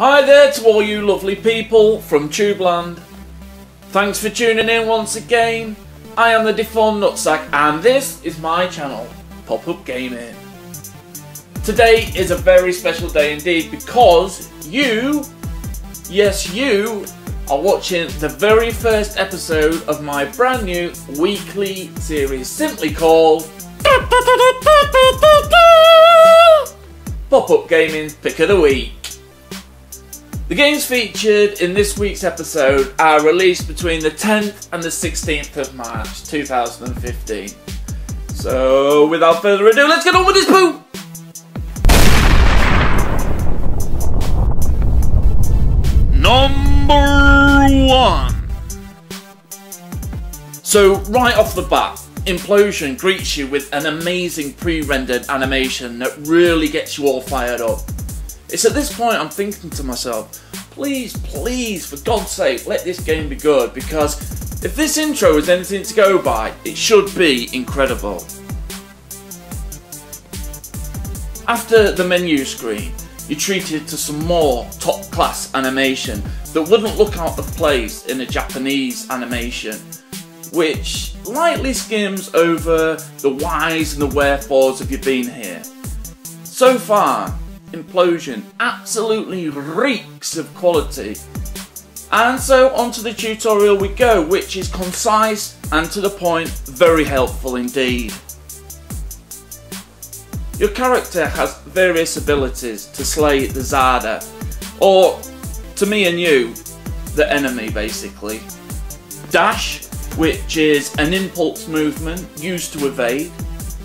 Hi there to all you lovely people from Tubeland. Thanks for tuning in once again. I am the deformed nutsack and this is my channel, Pop-Up Gaming. Today is a very special day indeed because you, yes you, are watching the very first episode of my brand new weekly series simply called Pop-Up Gamings Pick of the Week. The games featured in this week's episode are released between the 10th and the 16th of March 2015. So without further ado, let's get on with this poo! Number 1. So right off the bat, Implosion greets you with an amazing pre-rendered animation that really gets you all fired up. It's at this point I'm thinking to myself, please, for God's sake, let this game be good, because if this intro is anything to go by, it should be incredible. After the menu screen, you're treated to some more top class animation that wouldn't look out of place in a Japanese animation, which lightly skims over the whys and the wherefores of you being here. So far, Implosion absolutely reeks of quality. And so onto the tutorial we go, which is concise and to the point, very helpful indeed. Your character has various abilities to slay the Zarda, or to me and you, the enemy basically. Dash, which is an impulse movement used to evade.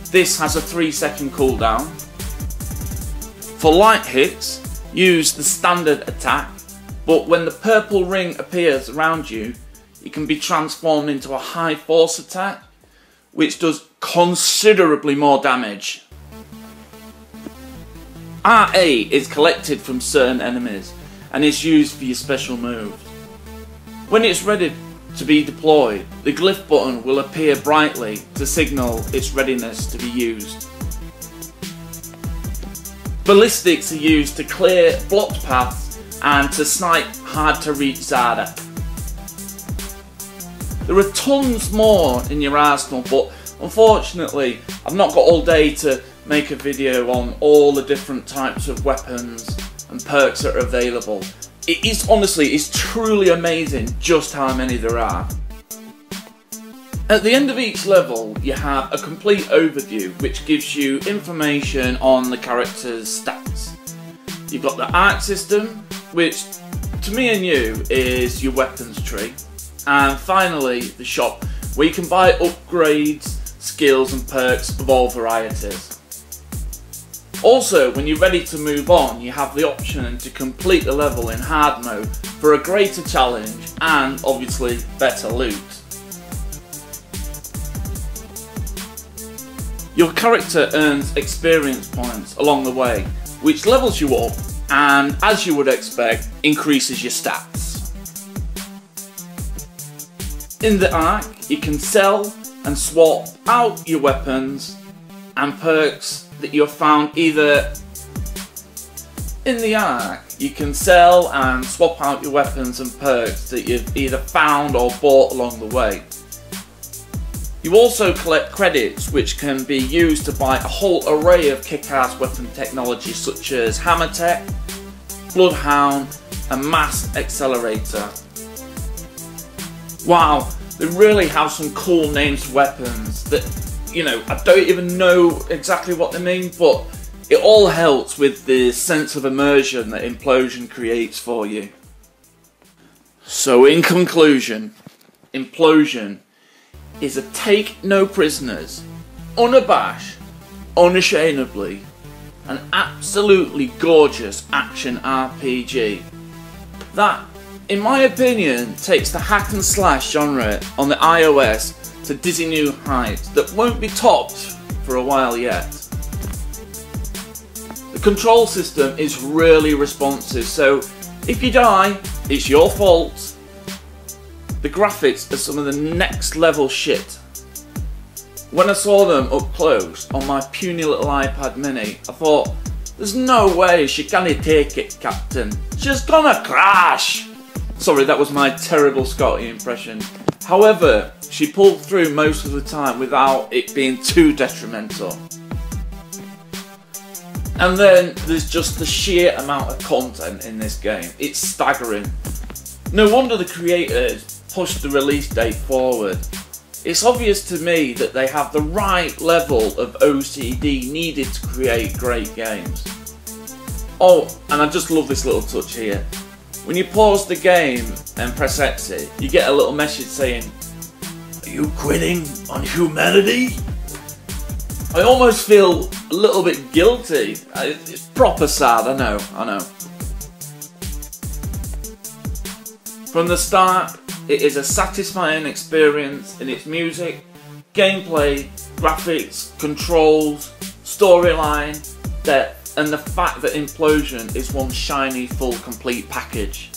This has a 3-second cooldown. For light hits, use the standard attack, but when the purple ring appears around you, it can be transformed into a high force attack, which does considerably more damage. RA is collected from certain enemies and is used for your special moves. When it's ready to be deployed, the glyph button will appear brightly to signal its readiness to be used. Ballistics are used to clear blocked paths and to snipe hard to reach Zarda. There are tons more in your arsenal, but unfortunately I've not got all day to make a video on all the different types of weapons and perks that are available. It is honestly, it's truly amazing just how many there are. At the end of each level, you have a complete overview which gives you information on the character's stats. You've got the arc system, which to me and you is your weapons tree. And finally, the shop, where you can buy upgrades, skills and perks of all varieties. Also, when you're ready to move on, you have the option to complete the level in hard mode for a greater challenge and obviously better loot. Your character earns experience points along the way, which levels you up and, as you would expect, increases your stats. In the arc, you can sell and swap out your weapons and perks that you have found either in the arc. You can sell and swap out your weapons and perks that you've either found or bought along the way. You also collect credits which can be used to buy a whole array of kick-ass weapon technology such as Hammer Tech, Bloodhound and Mass Accelerator. Wow, they really have some cool names for weapons that, you know, I don't even know exactly what they mean, but it all helps with the sense of immersion that Implosion creates for you. So in conclusion, Implosion is a take no prisoners, unabashed, unashamedly, an absolutely gorgeous action RPG that, in my opinion, takes the hack and slash genre on the iOS to dizzy new heights that won't be topped for a while yet. The control system is really responsive, so if you die, it's your fault. The graphics are some of the next level shit. When I saw them up close on my puny little iPad mini, I thought, There's no way she can't take it, Captain. She's gonna crash. Sorry, that was my terrible Scotty impression. However, she pulled through most of the time without it being too detrimental. And then there's just the sheer amount of content in this game. It's staggering. No wonder the creators pushed the release date forward. It's obvious to me that they have the right level of OCD needed to create great games. Oh, and I just love this little touch here. When you pause the game and press exit, you get a little message saying, "Are you quitting on humanity?" I almost feel a little bit guilty. It's proper sad, I know. From the start, it is a satisfying experience in its music, gameplay, graphics, controls, storyline, depth, and the fact that Implosion is one shiny, full, complete package.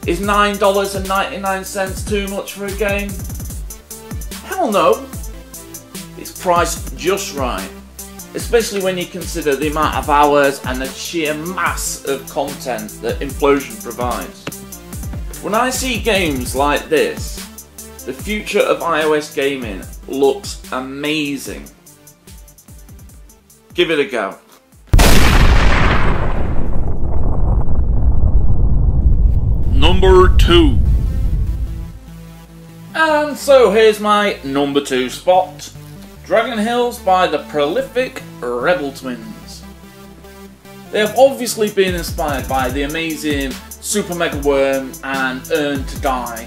Is $9.99 too much for a game? Hell no! It's priced just right, especially when you consider the amount of hours and the sheer mass of content that Implosion provides. When I see games like this, the future of iOS gaming looks amazing. Give it a go. Number 2. And so here's my number 2 spot. Dragon Hills by the prolific Rebel Twins. They have obviously been inspired by the amazing Super Mega Worm and Earn to Die,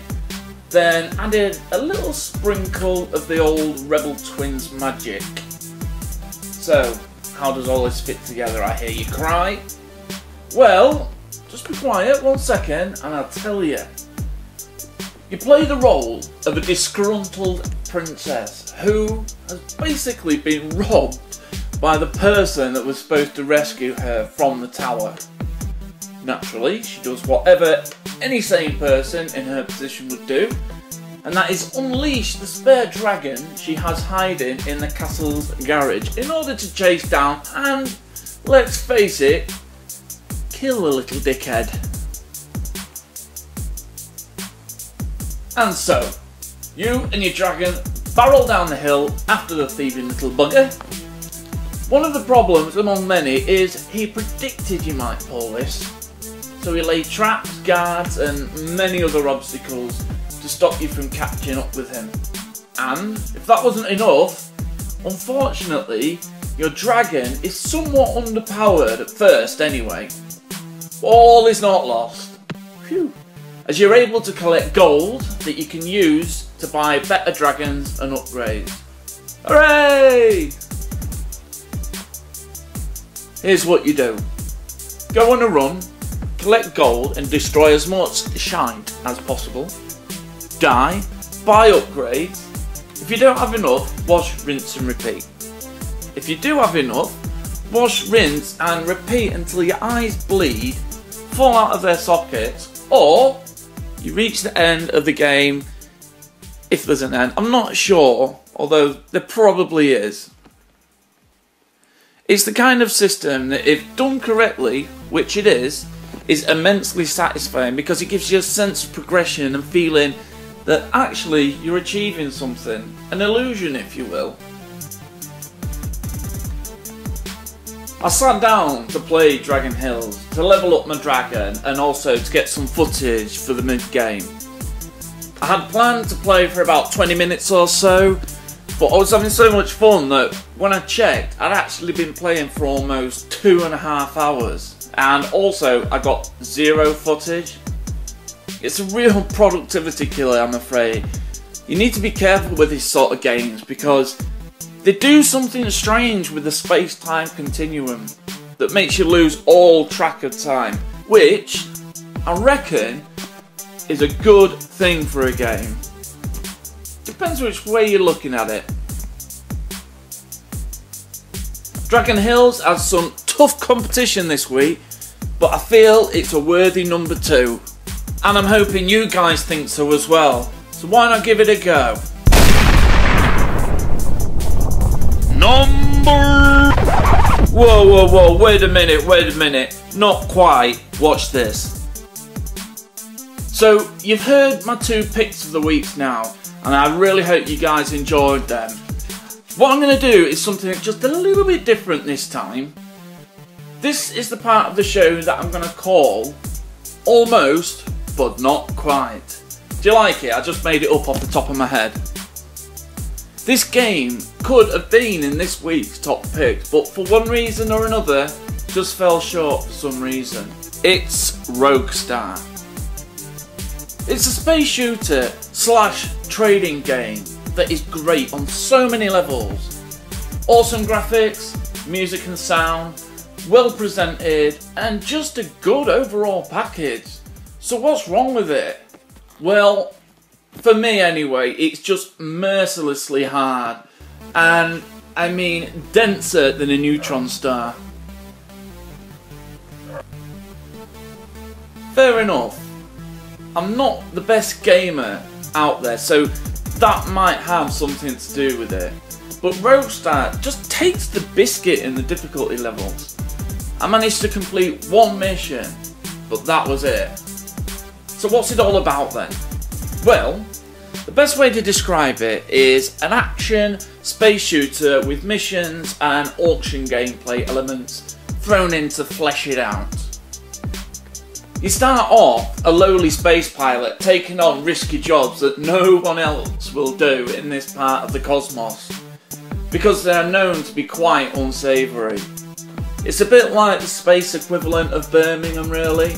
then added a little sprinkle of the old Rebel Twins magic. So, how does all this fit together, I hear you cry? Well, just be quiet 1 second and I'll tell you. You play the role of a disgruntled princess who has basically been robbed by the person that was supposed to rescue her from the tower. Naturally, she does whatever any sane person in her position would do, and that is unleash the spare dragon she has hiding in the castle's garage in order to chase down and, let's face it, kill the little dickhead. And so, you and your dragon barrel down the hill after the thieving little bugger. One of the problems among many is he predicted you might pull this, so he laid traps, guards and many other obstacles to stop you from catching up with him. And if that wasn't enough, unfortunately your dragon is somewhat underpowered at first anyway. All is not lost. Phew. As you're able to collect gold that you can use to buy better dragons and upgrades. Hooray! Here's what you do. Go on a run, collect gold and destroy as much shite as possible. Die, buy upgrades. If you don't have enough, wash, rinse and repeat. If you do have enough, wash, rinse and repeat until your eyes bleed, fall out of their sockets, or you reach the end of the game, if there's an end. I'm not sure, although there probably is. It's the kind of system that, if done correctly, which it is immensely satisfying because it gives you a sense of progression and feeling that actually you're achieving something, an illusion if you will. I sat down to play Dragon Hills, to level up my dragon and also to get some footage for the mid-game. I had planned to play for about 20 minutes or so, but I was having so much fun that when I checked, I'd actually been playing for almost 2.5 hours. And also, I got 0 footage. It's a real productivity killer, I'm afraid. You need to be careful with these sort of games because they do something strange with the space-time continuum that makes you lose all track of time, which I reckon is a good thing for a game. Depends which way you're looking at it. Dragon Hills has some tough competition this week, but I feel it's a worthy number 2. And I'm hoping you guys think so as well. So why not give it a go? Number Whoa, whoa, whoa, wait a minute. Not quite. Watch this. So, you've heard my 2 picks of the week now, and I really hope you guys enjoyed them. What I'm going to do is something just a little bit different this time. This is the part of the show that I'm going to call Almost, but Not Quite. Do you like it? I just made it up off the top of my head. This game could have been in this week's top picks, but for one reason or another, just fell short for some reason. It's Rokstarr. It's a space shooter / trading game that is great on so many levels. Awesome graphics, music and sound, well presented, and just a good overall package. So what's wrong with it? Well, for me anyway, it's just mercilessly hard, and I mean denser than a neutron star. Fair enough, I'm not the best gamer out there, so that might have something to do with it. But Rokstarr just takes the biscuit in the difficulty levels. I managed to complete 1 mission, but that was it. So what's it all about then? Well, the best way to describe it is an action space shooter with missions and auction gameplay elements thrown in to flesh it out. You start off a lowly space pilot taking on risky jobs that no one else will do in this part of the cosmos, because they are known to be quite unsavoury. It's a bit like the space equivalent of Birmingham, really.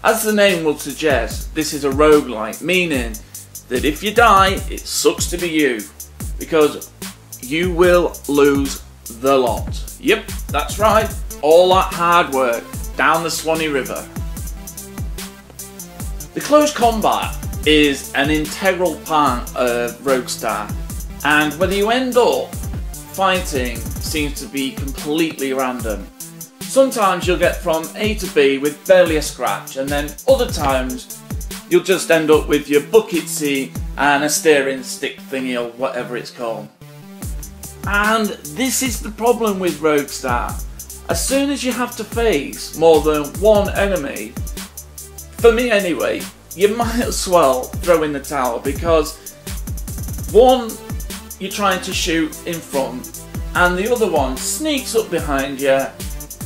As the name would suggest, this is a roguelike, meaning that if you die, it sucks to be you, because you will lose the lot. Yep, that's right, all that hard work down the Swanee River. The close combat is an integral part of Rokstarr, and whether you end up fighting seems to be completely random. Sometimes you'll get from A to B with barely a scratch, and then other times you'll just end up with your bucket seat and a steering stick thingy or whatever it's called. And this is the problem with Rokstarr. As soon as you have to face more than one enemy, for me anyway, you might as well throw in the towel, because one, you're trying to shoot in front, and the other one sneaks up behind you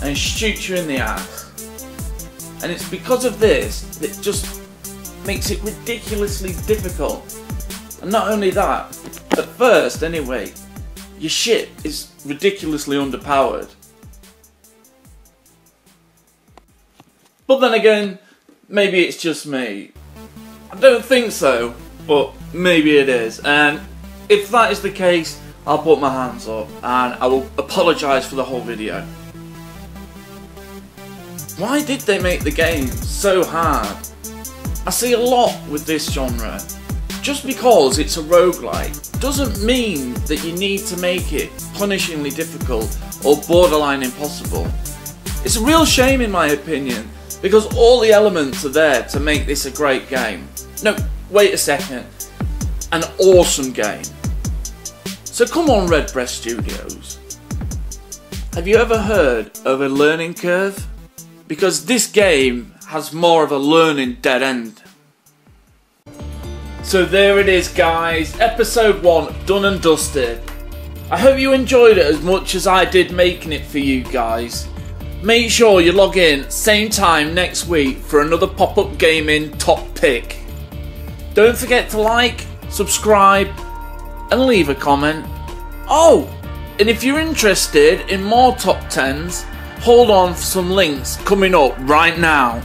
and shoots you in the ass. And it's because of this that just makes it ridiculously difficult. And not only that, at first anyway, your ship is ridiculously underpowered. But then again, maybe it's just me. I don't think so, but maybe it is. And if that is the case, I'll put my hands up and I will apologise for the whole video. Why did they make the game so hard? I see a lot with this genre. Just because it's a roguelike doesn't mean that you need to make it punishingly difficult or borderline impossible. It's a real shame in my opinion, because all the elements are there to make this a great game. No, wait a second. An awesome game. So come on, Redbreast Studios. Have you ever heard of a learning curve? Because this game has more of a learning dead end. So there it is guys, episode 1 done and dusted. I hope you enjoyed it as much as I did making it for you guys. Make sure you log in same time next week for another Pop-Up Gaming top pick. Don't forget to like, subscribe and leave a comment. Oh, and if you're interested in more top 10s, hold on for some links coming up right now.